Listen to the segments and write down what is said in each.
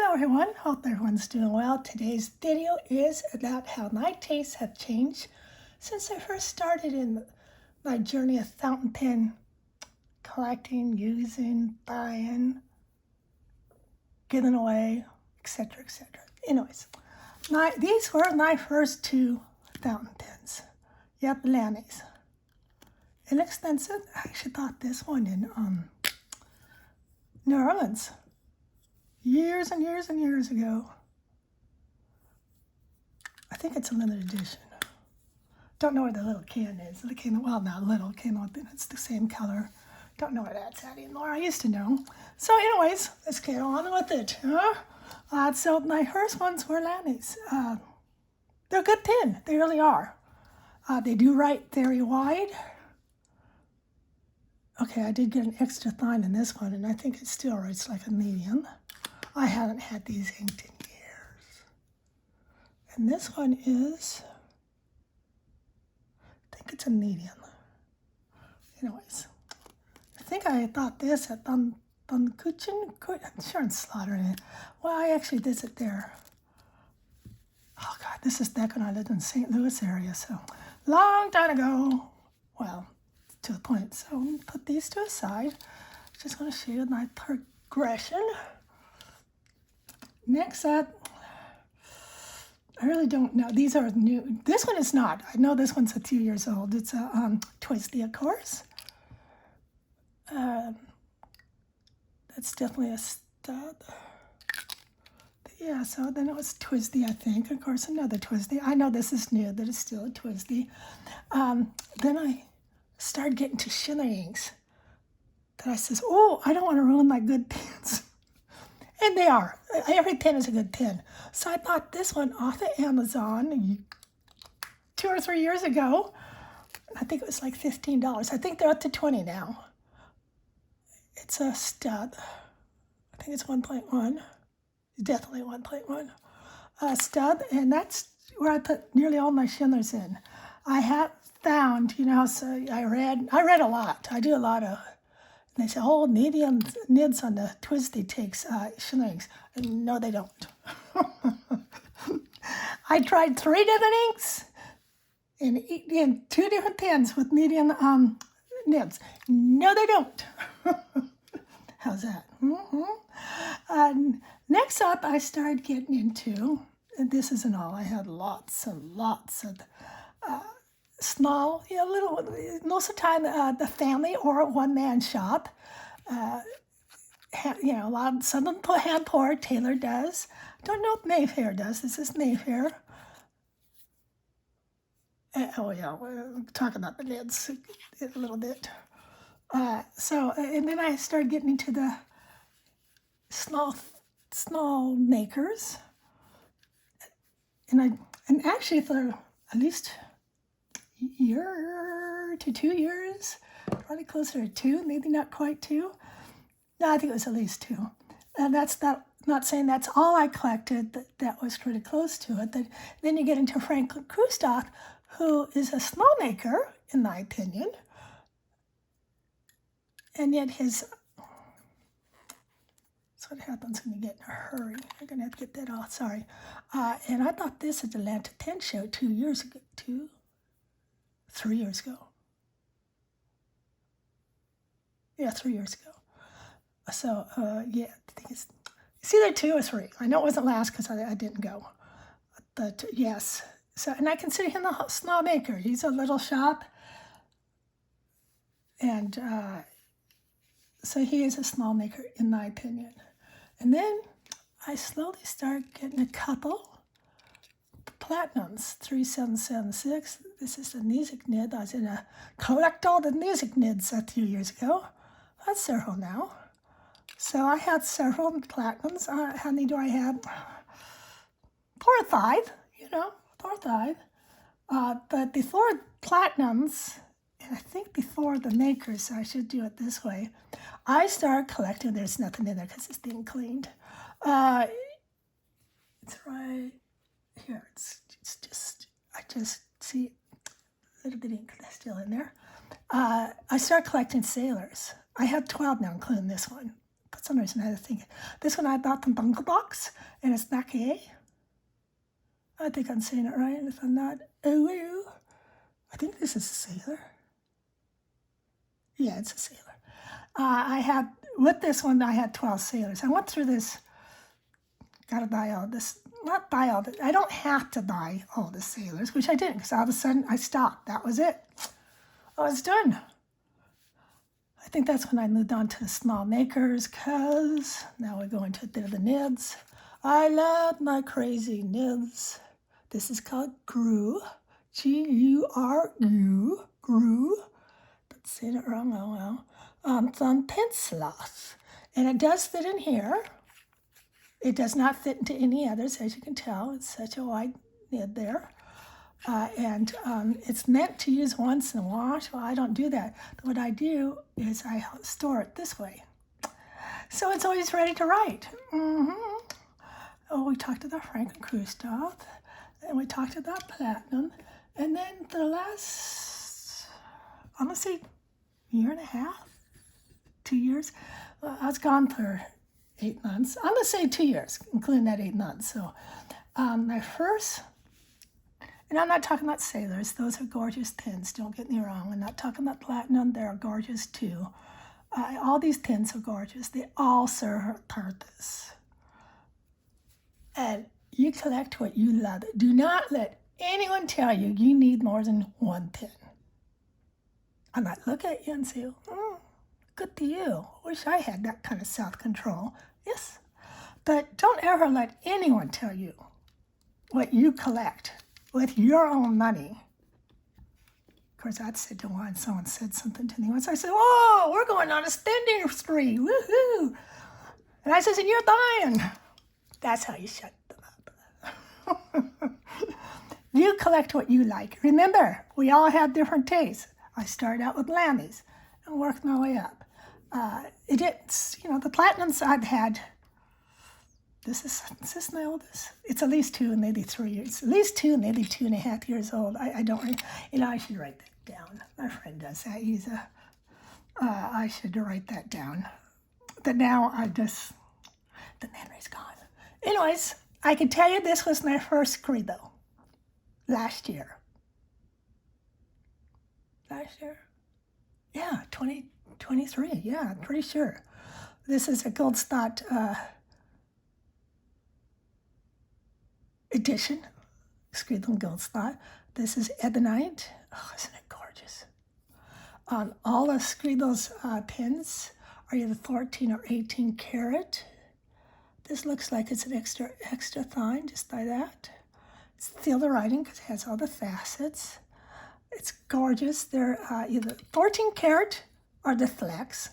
Hello everyone, hope everyone's doing well. Today's video is about how my tastes have changed since I first started in my journey of fountain pen collecting, using, buying, giving away, etc. etc. Anyways, these were my first two fountain pens. Yep, Lanny's. Inexpensive. I actually bought this one in New Orleans years and years and years ago. I think it's a limited edition. Don't know where the little can is. The can, well, not little can, it's the same color. Don't know where that's at anymore. I used to know. So anyways, let's get on with it. So my first ones were Lanny's. They're a good pen. They really are. They do write very wide. Okay, I did get an extra fine in this one, and I think it still writes like a medium. I haven't had these inked in years. And this one is, I think it's a medium. Anyways, I think I bought this at Bunkuchen. I'm sure in Slaughter. Well, I actually did it there. Oh God, this is back when I lived in St. Louis area, so long time ago. Well, to the point. So I'm going to put these to a side. Just want to show you my progression. Next up, I really don't know. These are new. This one is not. I know this one's a few years old. It's a Twisty, of course. That's definitely a stud. Yeah, so then it was Twisty, I think. Of course, another Twisty. I know this is new, but it's still a Twisty. Then I started getting to Schindler inks. That I says, oh, I don't want to ruin my good pens. And they are. Every pen is a good pen. So I bought this one off of Amazon 2 or 3 years ago. I think it was like $15. I think they're up to $20 now. It's a stud. I think it's 1.1. Definitely 1.1. Stud, and that's where I put nearly all my Schindlers in. I have found, so I read a lot. I do a lot of. And they say, oh, medium nibs on the Twisty takes Schindler inks. And no, they don't. I tried 3 different inks in 2 different pens with medium nibs. No, they don't. How's that? Next up, I started getting into, and this isn't all, I had lots and lots of small, little, most of the time the family or one-man shop. A lot. Some of them put hand poured. Taylor does. Don't know if Mayfair does. This is Mayfair. We'll talk about the lids a little bit. And then I started getting into the small makers, and actually for at least year to 2 years, probably closer to 2, maybe not quite 2. No, I think it was at least 2. And that's not saying that's all I collected, that was pretty close to it. Then you get into Franklin Krustoff, who is a small maker, in my opinion. And yet that's what happens when you get in a hurry. I'm going to have to get that off, sorry. And I bought this at the Atlanta Pen Show 3 years ago. Yeah, 3 years ago. So, I think it's either 2 or 3. I know it wasn't last because I didn't go. But, yes. So, and I consider him a small maker. He's a little shop. And so he is a small maker, in my opinion. And then I slowly start getting a couple Platinums, 3776. This is the music nib. I was in a collect all the music nibs a few years ago. That's several now. So I had several Platinums. How many do I have? 4 or 5, 4 or 5. But before Platinums, and I think before the makers, so I should do it this way, I started collecting. There's nothing in there because it's being cleaned. It's right here. It's just, I just see a little bit of ink still in there. I started collecting sailors. I have 12 now, including this one. For some reason, I had to think. This one I bought from Bungle Box, and it's Nake. I think I'm saying it right. If I'm not, I think this is a sailor. Yeah, it's a sailor. With this one, I had 12 sailors. I went through this, got to buy all this, not buy all this. I don't have to buy all the sailors, which I didn't, because all of a sudden I stopped. That was it. I was done. I think that's when I moved on to the small makers, because now we're going to a bit of the nibs. I love my crazy nibs. This is called Gru, G-U-R-U, Gru. But saying it wrong, oh well. It's on Pencloth, and it does fit in here. It does not fit into any others, as you can tell. It's such a wide nib there. And it's meant to use once and wash. Well, I don't do that. What I do is I store it this way. So it's always ready to write. Oh, we talked about Franken-Krustoff, and we talked about Platinum. And then the last, I'm going to say, year and a half, 2 years. I was gone for 8 months. I'm going to say 2 years, including that 8 months. So my first, and I'm not talking about sailors. Those are gorgeous pins. Don't get me wrong. I'm not talking about Platinum. They're gorgeous too. All these pins are gorgeous. They all serve a purpose. And you collect what you love. Do not let anyone tell you you need more than one pin. I might look at you and say, good to you. Wish I had that kind of self-control. Yes. But don't ever let anyone tell you what you collect with your own money. Of course, I'd said to one, someone said something to me once. I said, whoa, we're going on a spending spree. Woohoo. And I says, and you're buying. That's how you shut them up. You collect what you like. Remember, we all have different tastes. I started out with Lambys and worked my way up. The Platinums I've had, is this my oldest? It's at least 2 and maybe 3 years. At least 2, maybe 2.5 years old. I don't, I should write that down. My friend does that. I should write that down. But now the memory's gone. Anyways, I can tell you this was my first Credo last year. Yeah, 2023. Yeah, I'm pretty sure. This is a Goldstadt edition. Skridlum Goldstadt. This is ebonite. Oh, isn't it gorgeous? All the Skridl's pins are either 14 or 18 karat. This looks like it's an extra fine, just like that. Feel the writing because it has all the facets. It's gorgeous. They're either 14 karat or the flex,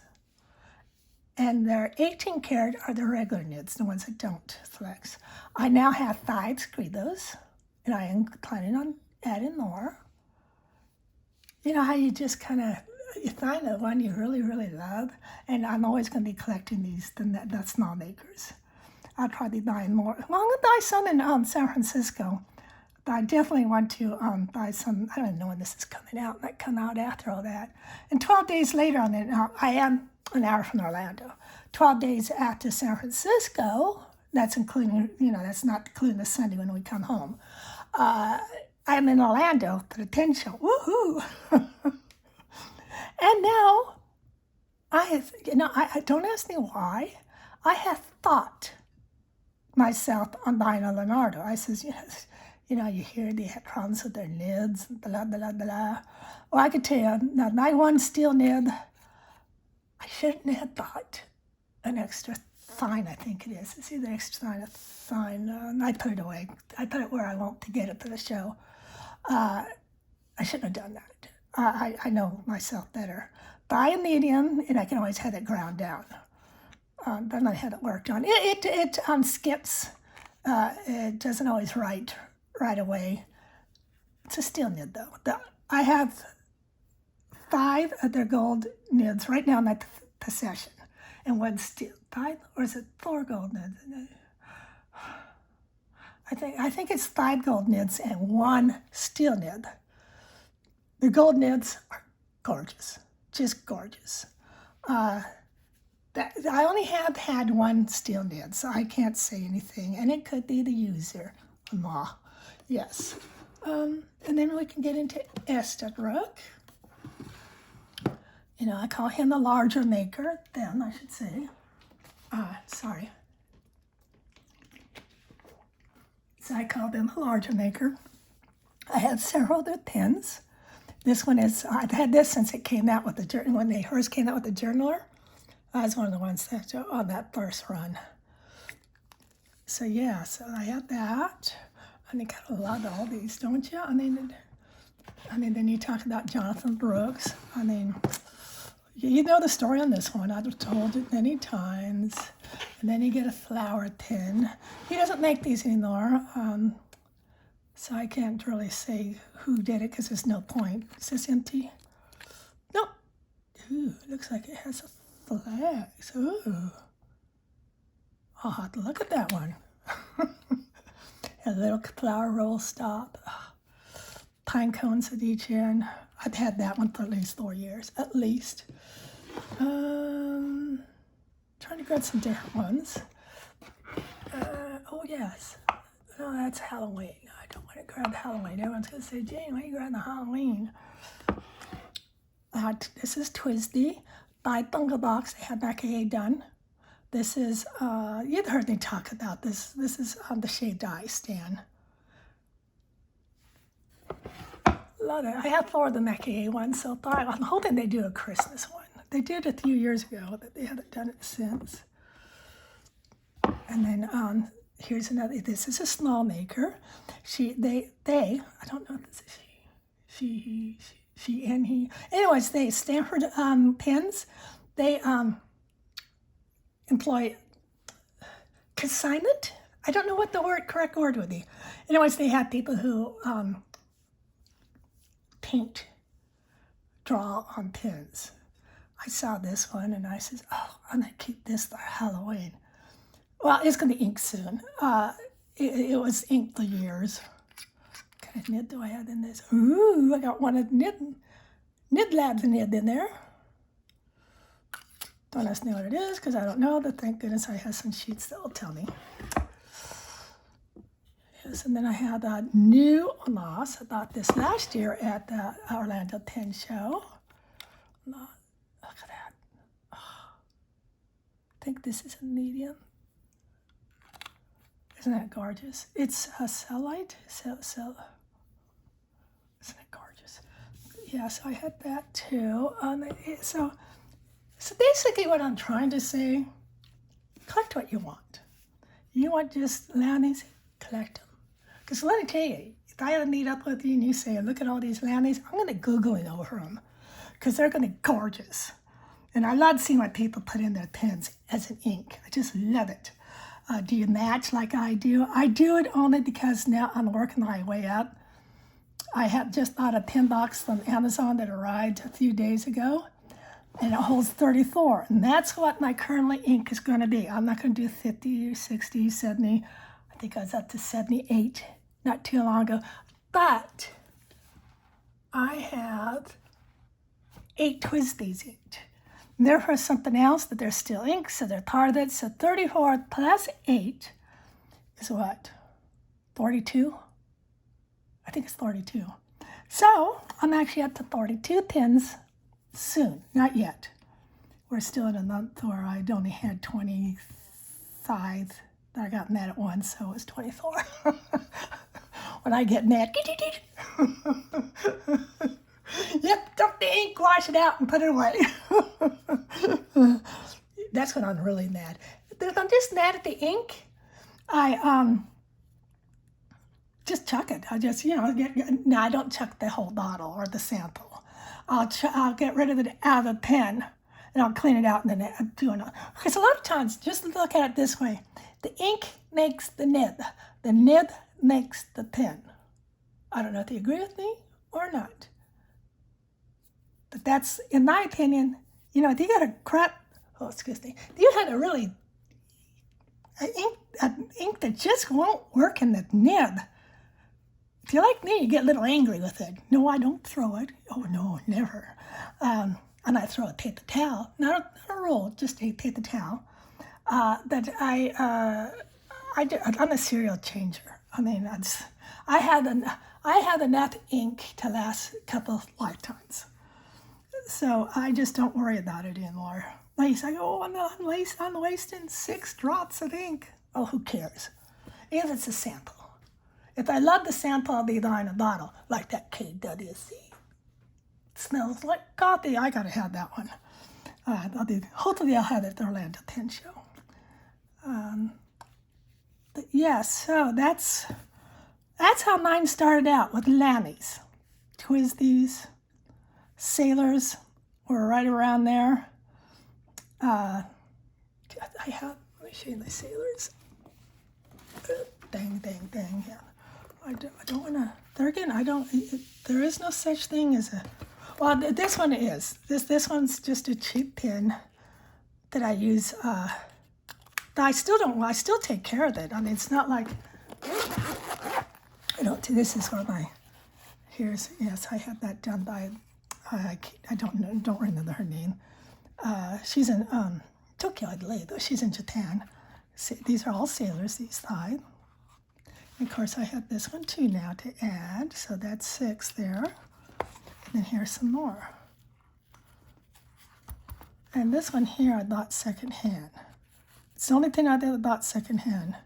and they're 18 karat are the regular nibs, the ones that don't flex. I now have 5 Skridlos, and I am planning on adding more. You know how you just kind of, you find the one you really, really love, and I'm always going to be collecting the small makers. I'll probably buy more. Well, I'm going to buy some in San Francisco. But I definitely want to buy some. I don't even know when this is coming out. It might come out after all that. And 12 days later on it, I am an hour from Orlando. 12 days after San Francisco, that's including, that's not including the Sunday when we come home. I'm in Orlando for the 10 show. Woohoo! And now, I have, I don't ask me why. I have thought myself on buying a Leonardo. I says, yes. You hear they have problems with their nibs, blah, blah, blah. Well, I could tell you, now my one steel nib, I shouldn't have bought an extra fine, I think it is. It's either extra fine or fine. I put it away. I put it where I want to get it for the show. I shouldn't have done that. I know myself better. Buy a medium, and I can always have it ground down. But I might have it worked on. It skips. It doesn't always write right away. It's a steel nib though. I have 5 of their gold nibs right now in my possession, and 1 steel. 5 or is it 4 gold nibs? I think it's 5 gold nibs and 1 steel nib. The gold nibs are gorgeous, just gorgeous. I only have had one steel nib, so I can't say anything. And it could be the user. Yes. And then we can get into Estabrook. You know, I call him the larger maker, then I should say. Sorry. So I call them a larger maker. I have several other pens. This one is, I've had this since it came out with the, when they first came out with the journaler. I was one of the ones that on that first run. So yeah, so I have that. I think I love all these, don't you? I mean, then you talk about Jonathan Brooks. I mean, you know the story on this one. I've told it many times. And then you get a flower tin. He doesn't make these anymore, so I can't really say who did it because there's no point. Is this empty? Nope. Ooh, looks like it has a flag. Ooh. I'll have to look at that one. A little flower roll stop. Pine cones at each end. I've had that one for at least 4 years, at least. Trying to grab some different ones. Oh yes. No, that's Halloween. I don't want to grab Halloween. Everyone's going to say, Jane, why are you grabbing the Halloween? This is Twisty by Thunderbox. They had Macaye done. This is, you've heard me talk about this. This is the Shade Die stand. Love it. I have 4 of the Macaye ones so far. I'm hoping they do a Christmas one. They did a few years ago, but they haven't done it since. And then here's another. This is a small maker. They. I don't know if this is she and he. Anyways, they Stanford pens. They employ consignment. I don't know what the correct word would be. Anyways, they have people who paint, draw on pens. I saw this one and I said, oh, I'm going to keep this for Halloween. Well, it's going to ink soon. It was inked for years. What kind of nib do I have in this? Ooh, I got one of Nib Labs nib in there. Don't ask me what it is because I don't know, but thank goodness I have some sheets that will tell me. Yes, and then I had a new Moss. I bought this last year at the Orlando Pen Show. Look at that. Oh, I think this is a medium. Isn't that gorgeous? It's a cellulite. Isn't it gorgeous? Yeah, so I had that too. So basically what I'm trying to say, collect what you want. You want just Lownies, collect them. Because let me tell you, if I ever meet up with you and you say, look at all these Lownies, I'm going to Google it over them. Because they're going to be gorgeous. And I love seeing what people put in their pens as an ink. I just love it. Do you match like I do? I do it only because now I'm working my way up. I have just bought a pen box from Amazon that arrived a few days ago. And it holds 34. And that's what my currently ink is going to be. I'm not going to do 50, 60, 70. I think I was up to 78 not too long ago. But I have 8 Twisties inked. And therefore something else, but they're still inked, so they're part of it. So 34 plus 8 is what? 42? I think it's 42. So I'm actually up to 42 pens soon. Not yet. We're still in a month where I'd only had 25. I got mad at one, so it was 24. When I get mad, yep, dump the ink, wash it out, and put it away. That's when I'm really mad. If I'm just mad at the ink, I just chuck it. I just, no, I don't chuck the whole bottle or the sample. I'll get rid of it out of the pen, and I'll clean it out, and then I'm doing it. Because a lot of times, just look at it this way. The ink makes the nib. The nib makes the pen. I don't know if you agree with me or not. But that's, in my opinion, if you got a if you had a really an ink that just won't work in the nib, if you're like me, you get a little angry with it. No, I don't throw it. Oh, no, never. and I throw a paper towel, not a roll, just a paper towel, that I'm a serial changer. I mean, I had enough ink to last a couple of lifetimes. So I just don't worry about it anymore. Like I go, I'm wasting 6 drops of ink. Oh, who cares? If it's a sample. If I love the sample, I'll be buying a bottle, like that KWC. It smells like coffee. I gotta have that one. Hopefully I'll have it at the Orlando Pen Show. But yeah, so that's how mine started out, with Lami's. Twisties, Sailors were right around there. Let me show you my Sailors. Dang, yeah. I don't want to, there again, there is no such thing as well, this one is. This one's just a cheap pen that I use, that I still take care of it. I mean, it's not like, this is where yes, I had that done by, I don't remember her name. She's in Tokyo, I believe, though she's in Japan. These are all Sailors, these 5. And of course, I have this one too now to add, so that's 6 there. And then here's some more. And this one here I bought secondhand. It's the only thing I bought secondhand.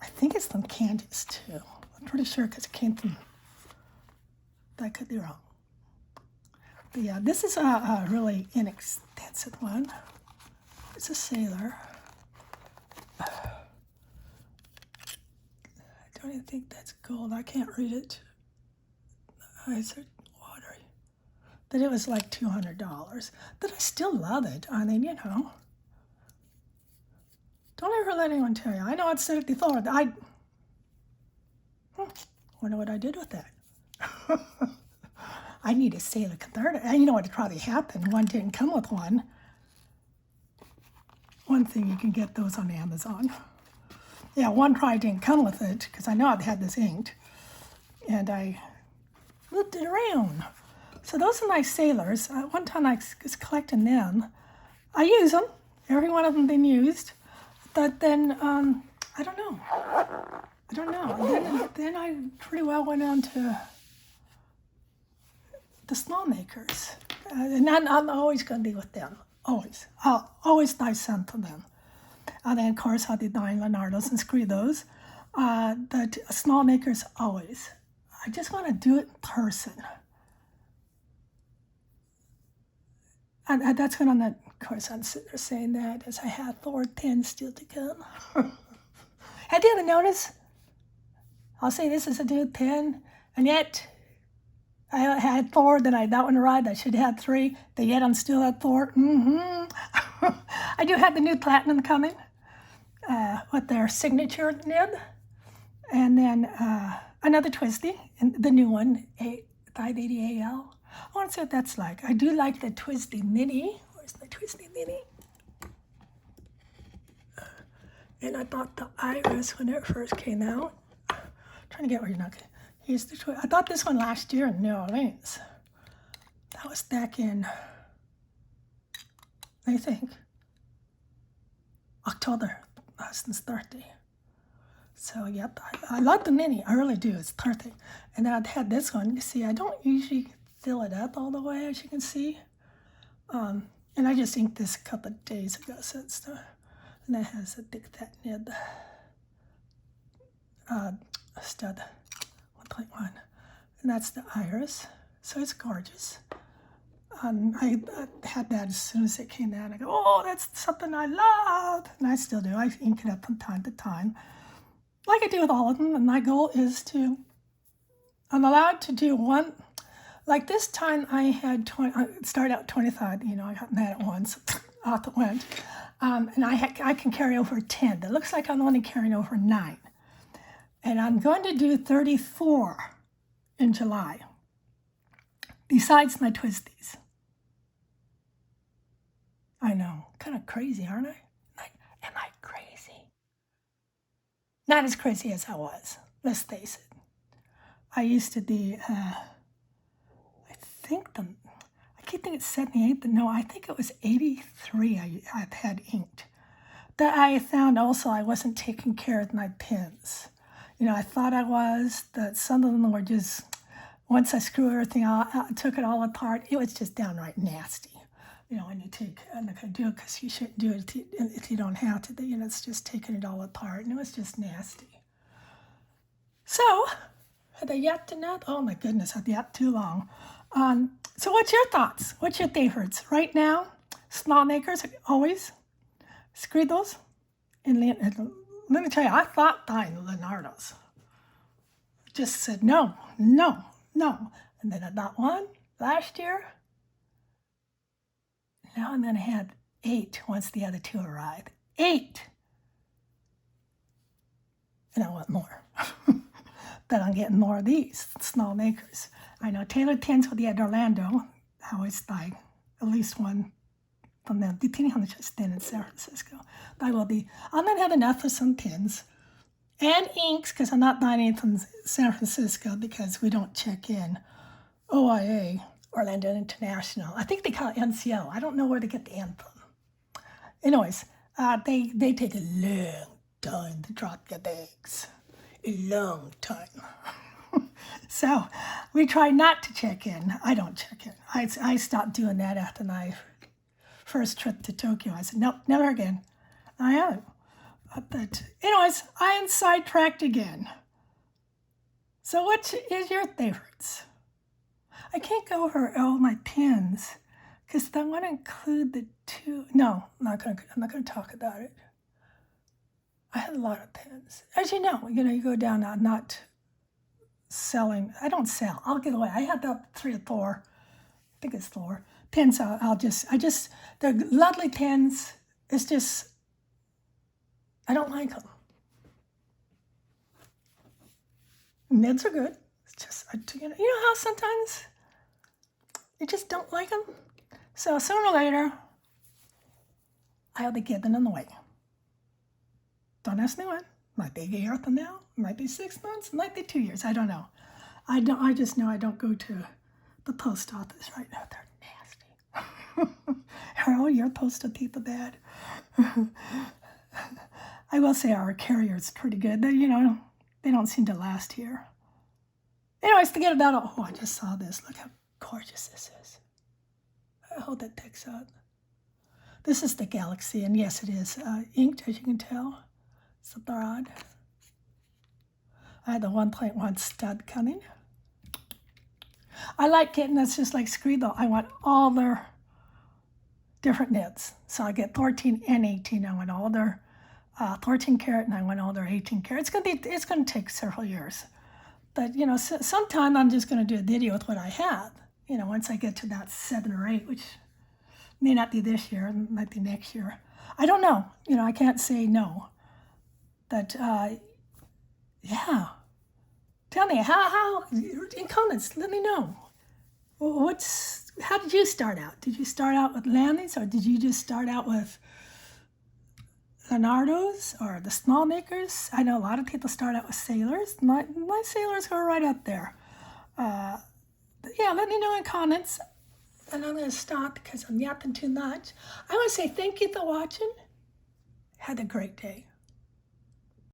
I think it's from Candice too. I'm pretty sure because it came from, I could be wrong. But yeah, this is a really inexpensive one. It's a Sailor. I don't even think that's gold. I can't read it. The eyes are watery. But it was like $200. But I still love it. I mean, don't ever let anyone tell you. I know I've said it before. I wonder what I did with that. I need a Sailor converter. And you know what probably happened? One didn't come with one. One thing, you can get those on Amazon. Yeah, one probably didn't come with it because I know I've had this inked. And I looked it around. So those are my Sailors. One time I was collecting them. I use them. Every one of them been used. But then, I don't know. Then I pretty well went on to the small makers. And I'm always going to be with them. Always. I'll always buy some from them. And then, of course, I'll be buying Leonardo's and Skridos. But small makers, always. I just want to do it in person. And that's when of course, I'm sitting there saying that as I have 4 pens still to come. Have you ever noticed? I'll say this is a new pen, and yet I had 4, then that one arrived, I should have 3, but yet I'm still at 4. I do have the new Platinum coming with their signature nib, and then another Twisty, and the new one, 580AL. I want to see what that's like. I do like the Twisty Mini. Where's the Twisty Mini? And I bought the Iris when it first came out. Trying to get where you're not. Here's the Twisty. I bought this one last year in New Orleans. That was back in, I think, October, last birthday. So, yep, I love the Mini. I really do. It's perfect. And then I've had this one. You see, I don't usually fill it up all the way, as you can see. And I just inked this a couple of days ago, so it's the, and that has a big fat nib stud 1.1, and that's the Iris. So it's gorgeous. I had that as soon as it came out. I go, oh, that's something I love, and I still do. I ink it up from time to time, like I do with all of them. And my goal is to, I'm allowed to do one. Like this time I had 20, I started out 25, I got mad at once, off it went. And I can carry over 10. It looks like I'm only carrying over 9. And I'm going to do 34 in July, besides my Twisties. I know, kind of crazy, aren't I? Am I crazy? Not as crazy as I was, let's face it. I used to be, I think keep thinking it's 78, but no, I think it was 83 I've had inked. That I found also I wasn't taking care of my pins. I thought I was, that some of them were just, once I screwed everything out, I took it all apart, it was just downright nasty. When you take, I'm not going to do it because you shouldn't do it if you don't have to, it's just taking it all apart, and it was just nasty. So, had I yapped enough? Oh my goodness, I've yapped too long. So what's your thoughts? What's your favorites? Right now, small makers, always, Scriddles, and let me tell you, I thought buying Leonardo's. Just said no. And then I bought one last year. Now I'm going to have 8 once the other 2 arrive. 8! And I want more. But I'm getting more of these small makers. I know Taylor Tins with the Orlando. I always buy at least one from them, depending on how much I spend in San Francisco. But I'm going to have enough for some pins. And inks, because I'm not buying any from San Francisco because we don't check in OIA, Orlando International. I think they call it NCO. I don't know where to get the N from. Anyways, they take a long time to drop your bags. A long time. So we try not to check in. I don't check in. I stopped doing that after my first trip to Tokyo. I said, nope, never again. I haven't. But anyways, I am sidetracked again. So what is your favorites? I can't go over all my pins because I want to include the 2. No, I'm not going to talk about it. I had a lot of pins. As you know, you go down, I'm not selling. I don't sell. I'll give away. I had about 3 or 4. I think it's 4 pins. They're lovely pins. It's just, I don't like them. Mids are good. It's just, you know how sometimes you just don't like them? So sooner or later, I'll be giving them away. Don't ask me when. Might be a year from now. Might be 6 months. Might be 2 years. I don't know. I just know I don't go to the post office right now. They're nasty. Are all your postal people bad? I will say our carrier is pretty good. They don't seem to last here. Anyways, forget about it. Oh, I just saw this. Look how gorgeous this is. I hope that picks up. This is the Galaxy, and yes, it is inked, as you can tell. It's a broad. I had the 1.1 stud coming. I like getting, that's just like Scribble. I want all their different knits. So I get 14 and 18. I want all their 14 karat and I want all their 18 karat. It's going to take several years. But, sometime I'm just going to do a video with what I have. Once I get to that 7 or 8, which may not be this year, might be next year. I don't know. I can't say no. But, yeah. Tell me, how, in comments, let me know. How did you start out? Did you start out with Landys, or did you just start out with Leonardo's or the small makers? I know a lot of people start out with Sailors. My Sailors go right up there. Yeah, let me know in comments. And I'm going to stop because I'm yapping too much. I want to say thank you for watching. Have a great day.